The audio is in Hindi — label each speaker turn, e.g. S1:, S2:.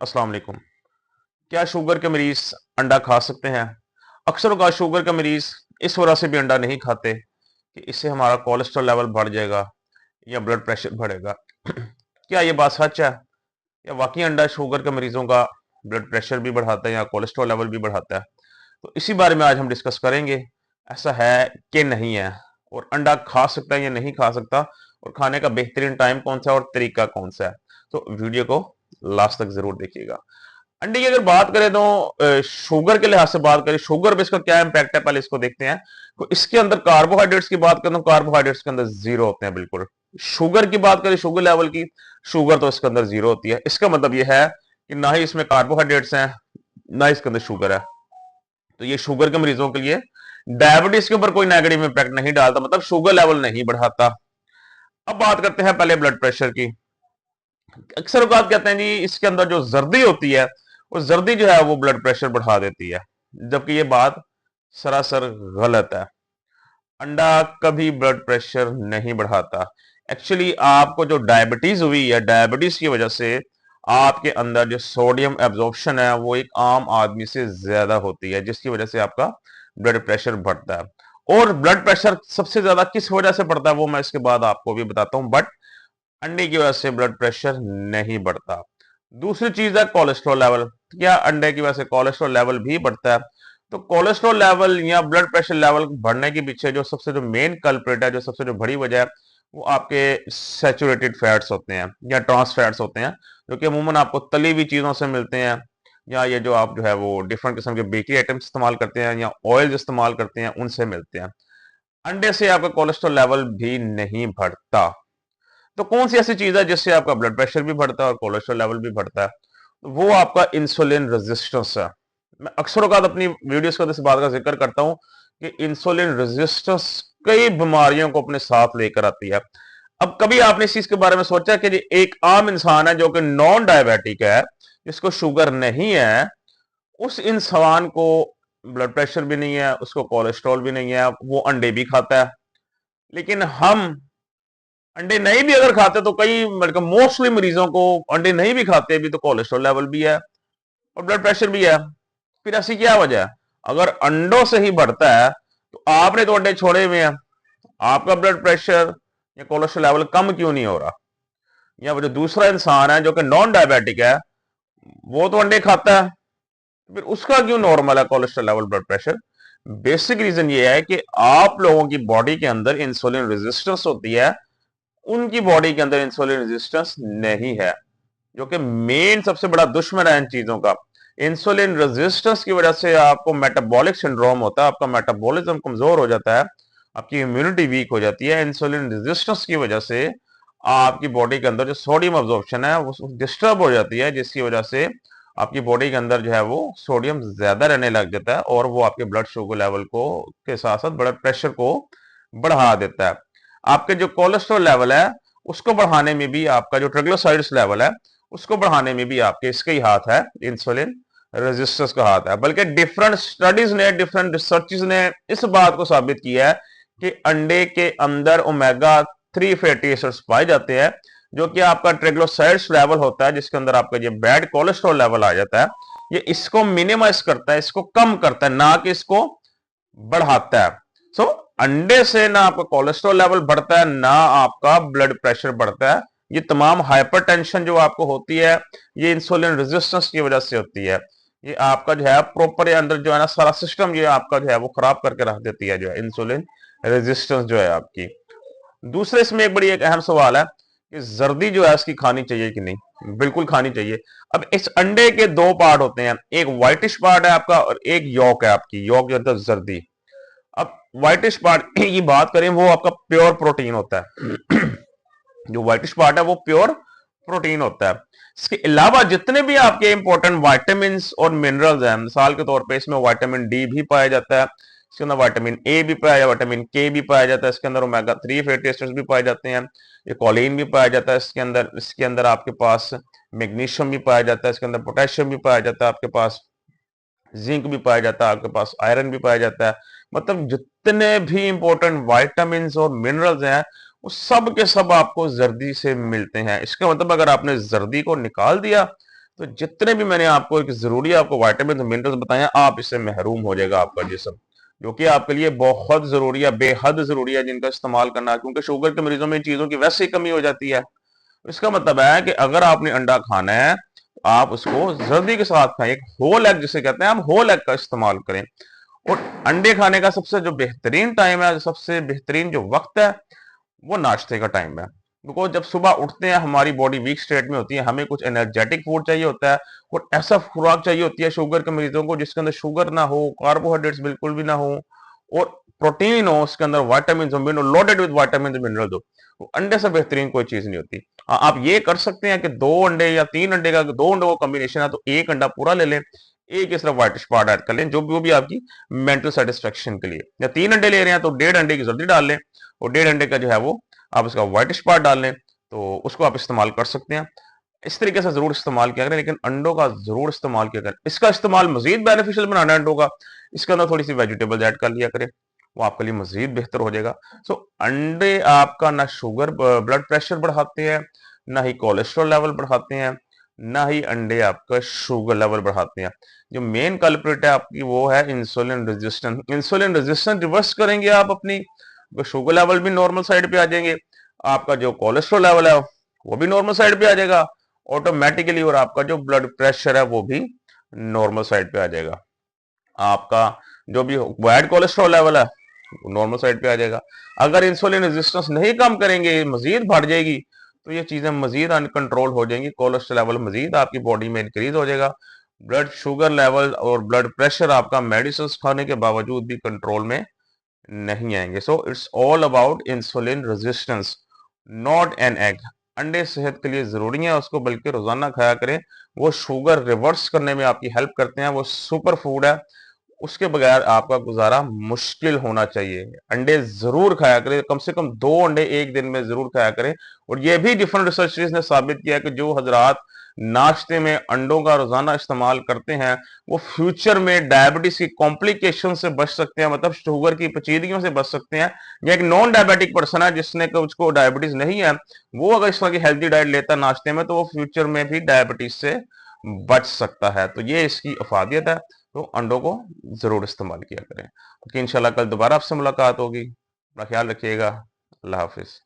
S1: अस्सलाम वालेकुम। क्या शुगर के मरीज अंडा खा सकते हैं? अक्सर औक़ात शुगर के मरीज इस वजह से भी अंडा नहीं खाते कि इससे हमारा कोलेस्ट्रॉल लेवल बढ़ जाएगा या ब्लड प्रेशर बढ़ेगा। क्या ये बात सच है या वाकई अंडा शुगर के मरीजों का ब्लड प्रेशर भी बढ़ाता है या कोलेस्ट्रॉल लेवल भी बढ़ाता है? तो इसी बारे में आज हम डिस्कस करेंगे। ऐसा है कि नहीं है, और अंडा खा सकता है या नहीं खा सकता, और खाने का बेहतरीन टाइम कौन सा है और तरीका कौन सा है। तो वीडियो को लास्ट तक जरूर देखिएगा। अंडे की अगर बात करें तो शुगर के लिहाज से बात करें, शुगर पे इसका क्या इंपैक्ट है पहले इसको देखते हैं। तो इसके अंदर कार्बोहाइड्रेट्स की बात करें तो कार्बोहाइड्रेट्स के अंदर जीरो होते हैं बिल्कुल। शुगर की बात करें, शुगर लेवल की, शुगर तो इसके अंदर जीरो होती है। इसका मतलब यह है कि ना ही इसमें कार्बोहाइड्रेट्स हैं, ना इसके अंदर शुगर है। तो ये शुगर के मरीजों के लिए डायबिटीज के ऊपर कोई नेगेटिव इंपैक्ट नहीं डालता, मतलब शुगर लेवल नहीं बढ़ाता। अब बात करते हैं पहले ब्लड प्रेशर की। अक्सर औकात कहते हैं जी इसके अंदर जो जर्दी होती है, वो जर्दी जो है वो ब्लड प्रेशर बढ़ा देती है, जबकि ये बात सरासर गलत है। अंडा कभी ब्लड प्रेशर नहीं बढ़ाता। एक्चुअली आपको जो डायबिटीज हुई है, डायबिटीज की वजह से आपके अंदर जो सोडियम एब्जॉर्प्शन है वो एक आम आदमी से ज्यादा होती है, जिसकी वजह से आपका ब्लड प्रेशर बढ़ता है। और ब्लड प्रेशर सबसे ज्यादा किस वजह से बढ़ता है वो मैं इसके बाद आपको भी बताता हूं, बट अंडे की वजह से ब्लड प्रेशर नहीं बढ़ता। दूसरी चीज है कोलेस्ट्रॉल लेवल। क्या अंडे की वजह से कोलेस्ट्रॉल लेवल भी बढ़ता है? तो कोलेस्ट्रॉल लेवल या ब्लड प्रेशर लेवल बढ़ने के पीछे जो सबसे जो मेन कल्प्रिट है, जो सबसे जो बड़ी वजह है, वो आपके सैचुरेटेड फैट्स होते हैं या ट्रांस फैट्स होते हैं, जो कि अमूमन आपको तली हुई चीजों से मिलते हैं, या ये जो आप जो है वो डिफरेंट किस्म के बेकरी आइटम्स इस्तेमाल करते हैं या ऑयल इस्तेमाल करते हैं, उनसे मिलते हैं। अंडे से आपका कोलेस्ट्रॉल लेवल भी नहीं बढ़ता। तो कौन सी ऐसी चीज है जिससे आपका ब्लड प्रेशर भी बढ़ता है और कोलेस्ट्रॉल लेवल भी बढ़ता है? तो वो आपका इंसुलिन रेजिस्टेंस है। मैं अक्सर औकात अपनी वीडियोस को इस बात का जिक्र करता हूं कि इंसुलिन रेजिस्टेंस कई बीमारियों को अपने साथ लेकर आती है। अब कभी आपने इस चीज के बारे में सोचा कि जी एक आम इंसान है जो कि नॉन डायबिटिक है, जिसको शुगर नहीं है, उस इंसान को ब्लड प्रेशर भी नहीं है, उसको कोलेस्ट्रॉल भी नहीं है, वो अंडे भी खाता है। लेकिन हम अंडे नहीं भी अगर खाते तो कई मतलब मोस्टली मरीजों को अंडे नहीं भी खाते भी तो कोलेस्ट्रॉल लेवल भी है और ब्लड प्रेशर भी है। फिर ऐसी क्या वजह है? अगर अंडों से ही बढ़ता है तो आपने तो अंडे छोड़े हुए हैं, आपका ब्लड प्रेशर या कोलेस्ट्रॉल लेवल कम क्यों नहीं हो रहा? या वो जो दूसरा इंसान है जो कि नॉन डायबिटिक है, वो तो अंडे खाता है, फिर उसका क्यों नॉर्मल है cholesterol level, blood pressure? Basic reason ये है कि आप लोगों की बॉडी के अंदर इंसुलिन रेजिस्टेंस होती है, उनकी बॉडी के अंदर इंसुलिन रेजिस्टेंस नहीं है, जो कि मेन सबसे बड़ा दुश्मन है इन चीजों का। इंसुलिन रेजिस्टेंस की वजह से आपको मेटाबॉलिक सिंड्रोम होता है, आपका मेटाबॉलिज्म कमजोर हो जाता है, आपकी इम्यूनिटी वीक हो जाती है। इंसुलिन रेजिस्टेंस की वजह से आपकी बॉडी के अंदर जो सोडियम अब्जॉर्प्शन है वो डिस्टर्ब हो जाती है, जिसकी वजह से आपकी बॉडी के अंदर जो है वो सोडियम ज्यादा रहने लग जाता है, और वो आपके ब्लड शुगर लेवल को के साथ साथ ब्लड प्रेशर को बढ़ा देता है। आपके जो कोलेस्ट्रॉल लेवल है उसको बढ़ाने में भी, आपका जो ट्रिग्लिसराइड्स लेवल है उसको बढ़ाने में भी आपके इसके ही हाथ है, इंसुलिन रेजिस्टेंस का हाथ है। बल्कि डिफरेंट स्टडीज ने, डिफरेंट रिसर्चेस ने इस बात को साबित किया है कि अंडे के अंदर ओमेगा 3 फैटी एसिड्स पाए जाते हैं, जो कि आपका ट्रिग्लिसराइड्स लेवल होता है, जिसके अंदर आपका ये बैड कोलेस्ट्रॉल लेवल आ जाता है, ये इसको मिनिमाइज करता है, इसको कम करता है, ना कि इसको बढ़ाता है। सो अंडे से ना आपका कोलेस्ट्रॉल लेवल बढ़ता है, ना आपका ब्लड प्रेशर बढ़ता है। ये तमाम हाइपरटेंशन जो आपको होती है, ये इंसुलिन रेजिस्टेंस की वजह से होती है। ये आपका जो है प्रॉपर अंदर जो है ना सारा सिस्टम ये आपका जो है वो खराब करके रख देती है, जो है इंसुलिन रेजिस्टेंस जो है आपकी। दूसरे इसमें एक बड़ी एक अहम सवाल है कि जर्दी जो है इसकी खानी चाहिए कि नहीं? बिल्कुल खानी चाहिए। अब इस अंडे के दो पार्ट होते हैं, एक व्हाइटिश पार्ट है आपका और एक यॉक है आपकी, यॉक जो है जर्दी। अब व्हाइटिश पार्ट की बात करें, वो आपका प्योर प्रोटीन होता है। जो व्हाइटिश पार्ट है वो प्योर प्रोटीन होता है। इसके अलावा जितने भी आपके इंपॉर्टेंट वाइटामिन और मिनरल्स हैं, मिसाल के तौर पे इसमें वाइटामिन डी भी पाया जाता है, इसके अंदर वाइटामिन ए भी पाया, वाइटामिन के भी पाया जाता है, इसके अंदर ओमेगा 3 फैटी एसिड्स भी पाए जाते हैं, ये कोलिन भी पाया जाता है इसके अंदर आपके पास मैग्नीशियम भी पाया जाता है, इसके अंदर पोटेशियम भी पाया जाता है, आपके पास जिंक भी पाया जाता है, आपके पास आयरन भी पाया जाता है। मतलब जितने भी इंपॉर्टेंट वाइटामिन और मिनरल्स हैं वो सब के सब आपको जर्दी से मिलते हैं। इसका मतलब अगर आपने जर्दी को निकाल दिया तो जितने भी मैंने आपको एक जरूरी आपको वाइटामिन मिनरल्स बताए हैं, आप इससे महरूम हो जाएगा आपका जिस्म, जो कि आपके लिए बहुत जरूरी है, बेहद जरूरी है जिनका इस्तेमाल करना, क्योंकि शुगर के मरीजों में इन चीजों की वैसे ही कमी हो जाती है। इसका मतलब है कि अगर आपने अंडा खाना है, आप उसको जल्दी के साथ खाएं, एक होल एग जिसे कहते हैं, आप होल एग का इस्तेमाल करें। और अंडे खाने का सबसे जो बेहतरीन टाइम है, सबसे बेहतरीन जो वक्त है, वो नाश्ते का टाइम है। बिकॉज जब सुबह उठते हैं हमारी बॉडी वीक स्टेट में होती है, हमें कुछ एनर्जेटिक फूड चाहिए होता है, और ऐसा खुराक चाहिए होती है शुगर के मरीजों को जिसके अंदर शुगर ना हो, कार्बोहाइड्रेट्स बिल्कुल भी ना हो, और प्रोटीन हो, उसके अंदर vitamin loaded with vitamin mineral हो। अंडे से बेहतरीन कोई चीज नहीं होती। आप ये कर सकते हैं कि 2 अंडे या 3 अंडे का, 2 अंडों का कॉम्बिनेशन है तो एक अंडा पूरा ले लें, एक इस तरह व्हाइट स्पॉट ऐड कर लें, जो भी आपकी मेंटल सेटिस्फेक्शन के लिए। या 3 अंडे ले रहे हैं तो 1.5 अंडे की जल्दी डाल लें, और 1.5 अंडे का जो है वो आप इसका व्हाइट स्पॉट डाल लें, तो उसको आप इस्तेमाल कर सकते हैं। इस तरीके से जरूर इस्तेमाल किया करें, लेकिन अंडों का जरूर इस्तेमाल किया करें। इसका इस्तेमाल मजीद बेनिफिशियल बनाना है अंडों का, इसके अंदर थोड़ी सी वेजिटेबल्स ऐड कर लिया करें, वो आपके लिए मजीद बेहतर हो जाएगा। सो अंडे आपका ना शुगर ब्लड प्रेशर बढ़ाते हैं, ना ही कोलेस्ट्रॉल लेवल बढ़ाते हैं, ना ही अंडे आपका शुगर लेवल बढ़ाते हैं। जो मेन कल्प्रिट है आपकी वो है insulin resistance. Insulin resistance reverse करेंगे आप अपनी, तो शुगर लेवल भी नॉर्मल साइड पे आ जाएंगे, आपका जो कोलेस्ट्रॉल लेवल है वो भी नॉर्मल साइड पे आ जाएगा ऑटोमेटिकली, और आपका जो ब्लड प्रेशर है वो भी नॉर्मल साइड पे आ जाएगा। आपका जो भी बैड कोलेस्ट्रॉल लेवल है नॉर्मल साइड पे आ जाएगा। अगर इंसुलिन रेजिस्टेंस नहीं कम करेंगे, मजीद बढ़ जाएगी, तो ये चीजें मजीद अनकंट्रोल हो जाएंगी, कोलेस्ट्रॉल लेवल मजीद आपकी बॉडी में इंक्रीज हो जाएगा, ब्लड शुगर लेवल और ब्लड प्रेशर आपका मेडिसिन खाने के बावजूद भी कंट्रोल में नहीं आएंगे। So it's all about insulin resistance, not an egg. अंडे सेहत के लिए जरूरी है, उसको बल्कि रोजाना खाया करें, वो शुगर रिवर्स करने में आपकी हेल्प करते हैं, वो सुपर फूड है, उसके बगैर आपका गुजारा मुश्किल होना चाहिए। अंडे जरूर खाया करें, कम से कम 2 अंडे एक दिन में जरूर खाया करें। और यह भी डिफरेंट रिसर्चेस ने साबित किया कि जो हजरात नाश्ते में अंडों का रोजाना इस्तेमाल करते हैं, वो फ्यूचर में डायबिटीज की कॉम्प्लिकेशन से बच सकते हैं, मतलब शुगर की पेचीदगियों से बच सकते हैं। या एक नॉन डायबिटिक पर्सन है जिसने उसको डायबिटीज नहीं है, वो अगर इस तरह की हेल्थी डाइट लेता है नाश्ते में, तो वो फ्यूचर में भी डायबिटीज से बच सकता है। तो ये इसकी अफादियत है, तो अंडों को जरूर इस्तेमाल किया करें। कि इंशाल्लाह कल दोबारा आपसे मुलाकात होगी। अपना ख्याल रखिएगा। अल्लाह हाफिज।